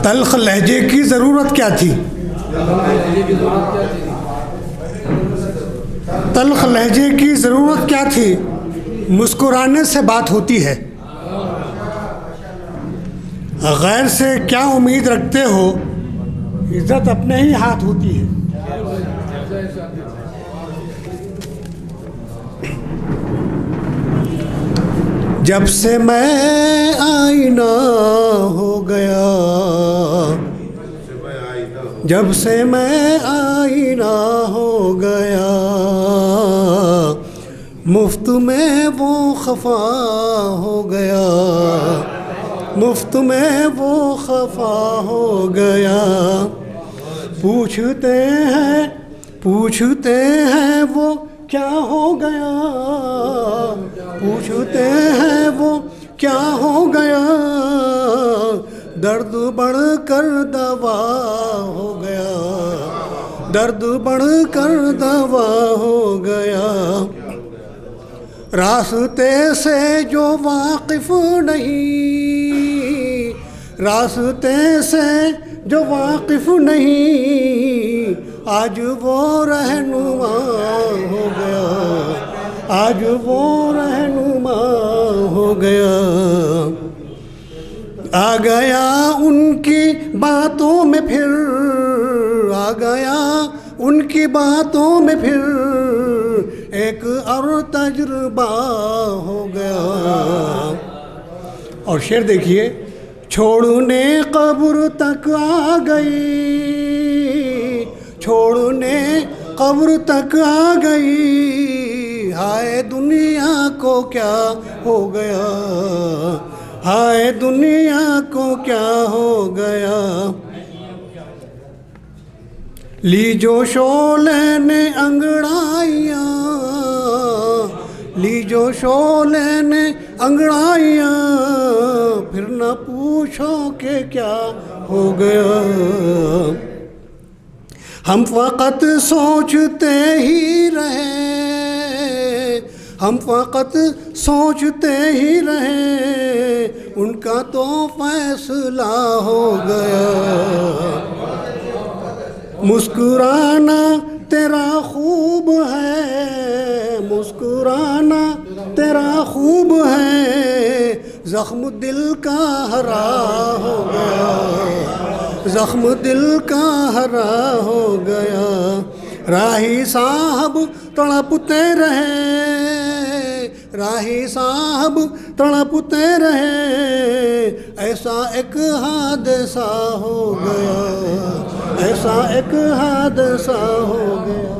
तल्ख लहजे की ज़रूरत क्या थी? तल्ख लहजे की ज़रूरत क्या थी? मुस्कुराने से बात होती है। गैर से क्या उम्मीद रखते हो? इज़्ज़त अपने ही हाथ होती है। जब से मैं आईना हो गया, जब से मैं आईना हो गया, मुफ्त में वो खफा हो गया, मुफ्त में वो खफा हो गया। पूछते हैं वो क्या हो गया, पूछते हैं वो क्या हो गया। दर्द बढ़कर दवा हो गया, दर्द बढ़कर दवा हो गया। रास्ते से जो वाकिफ नहीं, रास्ते से जो वाकिफ नहीं, आज वो रहनुमा हो गया, आज वो रहनुमा हो गया। आ गया उनकी बातों में फिर, आ गया उनकी बातों में फिर एक और तजुर्बा हो गया। और शेर देखिए, छोड़ने कब्र तक आ गई, छोड़ने कब्र तक आ गई। हाय दुनिया को क्या हो गया, हाय दुनिया को क्या हो गया। ली जो शोले ने अंगड़ाइयाँ, ली जो शोले ने अंगड़ाइयाँ, फिर न पूछो कि क्या हो गया। हम फ़कत सोचते ही रहे, हम फ़कत सोचते ही रहे, उनका तो फैसला हो गया। मुस्कुराना तेरा खूब है, मुस्कुराना तेरा खूब है, ज़ख्म दिल का हरा हो गया, ज़ख्म दिल का हरा हो गया। राही साहब तड़पते रहे, राही साहब तड़पते रहे, ऐसा एक हादसा हो गया, ऐसा एक हादसा हो गया।